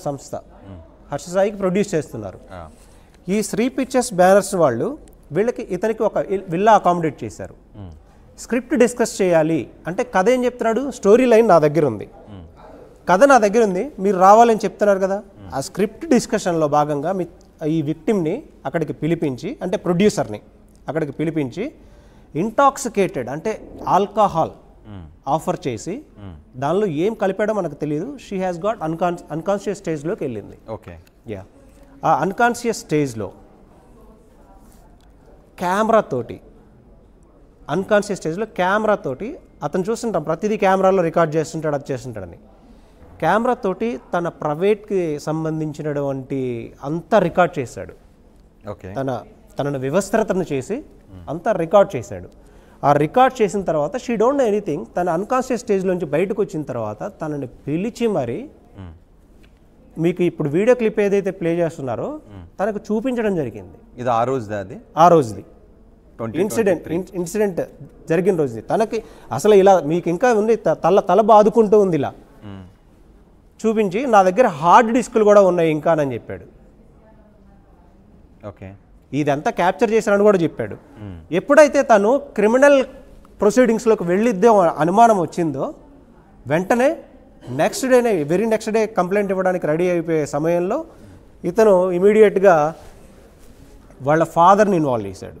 సంస్థ హర్ష సాయికి ప్రొడ్యూస్ చేస్తున్నారు. ఈ శ్రీ పిక్చర్స్ బ్యానర్స్ వాళ్ళు ఇతనికి ఒక విల్లా అకామిడేట్ చేశారు. స్క్రిప్ట్ డిస్కస్ చేయాలి అంటే కథ ఏం చెప్తున్నాడు, స్టోరీ లైన్ నా దగ్గర ఉంది, కథ నా దగ్గర ఉంది, మీరు రావాలని చెప్తున్నారు కదా. ఆ స్క్రిప్ట్ డిస్కషన్లో భాగంగా ఈ విక్టిమ్ని అక్కడికి పిలిపించి, అంటే ప్రొడ్యూసర్ని అక్కడికి పిలిపించి ఇంటాక్సికేటెడ్ అంటే ఆల్కహాల్ ఆఫర్ చేసి దానిలో ఏం కలిపాడో మనకు తెలియదు. షీ హ్యాస్ గాట్ అన్కాన్షియస్ స్టేజ్లోకి వెళ్ళింది. Okay, yeah. ఆ అన్కాన్షియస్ స్టేజ్లో కెమెరాతోటి అతను చూస్తుంటాం ప్రతిదీ కెమెరాలో రికార్డ్ చేస్తుంటాడు, అది చేస్తుంటాడని. కెమెరాతోటి తన ప్రైవేట్కి సంబంధించినటువంటి అంతా రికార్డ్ చేశాడు. ఓకే, తనను వ్యవస్థతను చేసి అంతా రికార్డ్ చేశాడు. ఆ రికార్డ్ చేసిన తర్వాత షీ డోంట్ నో ఎనీథింగ్. తన అన్కాన్షియస్ స్టేజ్లోంచి బయటకు వచ్చిన తర్వాత తనని పిలిచి మరి మీకు ఇప్పుడు వీడియో క్లిప్ ఏదైతే ప్లే చేస్తున్నారో తనకు చూపించడం జరిగింది. ఇది ఆ రోజుది ఇన్సిడెంట్ జరిగిన రోజుది. తనకి అసలు ఇలా మీకు ఇంకా ఉంది, తల బాదుకుంటూ ఉంది, ఇలా చూపించి నా దగ్గర హార్డ్ డిస్కులు కూడా ఉన్నాయి ఇంకా అని చెప్పాడు. ఓకే, ఇదంతా క్యాప్చర్ చేశానని కూడా చెప్పాడు. ఎప్పుడైతే తను క్రిమినల్ ప్రొసీడింగ్స్లోకి వెళ్ళిద్దే అనుమానం వచ్చిందో వెంటనే వెరీ నెక్స్ట్ డే కంప్లైంట్ ఇవ్వడానికి రెడీ అయిపోయే సమయంలో ఇతను ఇమీడియట్గా వాళ్ళ ఫాదర్ని ఇన్వాల్వ్ చేశాడు.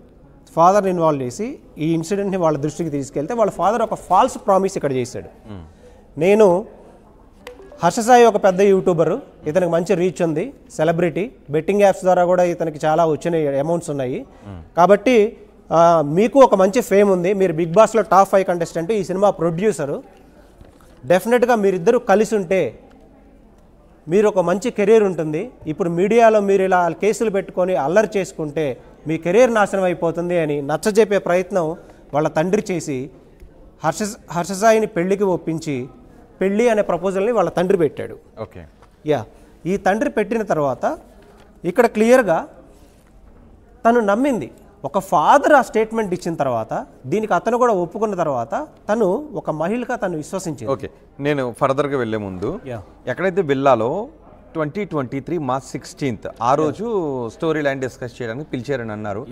ఫాదర్ని ఇన్వాల్వ్ చేసి ఈ ఇన్సిడెంట్ని వాళ్ళ దృష్టికి తీసుకెళ్తే వాళ్ళ ఫాదర్ ఒక ఫాల్స్ ప్రామిస్ ఇక్కడ చేశాడు. నేను హర్ష సాయి ఒక పెద్ద యూట్యూబరు, ఇతనికి మంచి రీచ్ ఉంది, సెలబ్రిటీ, బెట్టింగ్ యాప్స్ ద్వారా కూడా ఇతనికి చాలా వచ్చిన అమౌంట్స్ ఉన్నాయి, కాబట్టి మీకు ఒక మంచి ఫేమ్ ఉంది, మీరు బిగ్ బాస్లో టాప్ 5 కంటెస్టెంట్, ఈ సినిమా ప్రొడ్యూసరు, డెఫినెట్గా మీరిద్దరూ కలిసి ఉంటే మీరు ఒక మంచి కెరీర్ ఉంటుంది. ఇప్పుడు మీడియాలో మీరు ఇలా కేసులు పెట్టుకొని అల్లరి చేసుకుంటే మీ కెరీర్ నాశనం అయిపోతుంది అని నచ్చజెప్పే ప్రయత్నం వాళ్ళ తండ్రి చేసి హర్ష సాయిని పెళ్లికి ఒప్పించి పెళ్ళి అనే ప్రపోజల్ని వాళ్ళ తండ్రి పెట్టాడు. Okay, yeah. ఈ తండ్రి పెట్టిన తర్వాత ఇక్కడ క్లియర్గా తను నమ్మింది. ఒక ఫాదర్ ఆ స్టేట్మెంట్ ఇచ్చిన తర్వాత దీనికి అతను కూడా ఒప్పుకున్న తర్వాత తను ఒక మహిళగా తను విశ్వసించింది. ఓకే, నేను ఫర్దర్గా వెళ్ళే ముందు ఎక్కడైతే విల్లాలో 2023 మార్చ్ 16 ఆ రోజు స్టోరీ లైన్ డిస్కస్ చేయడానికి పిలిచారని అన్నారు.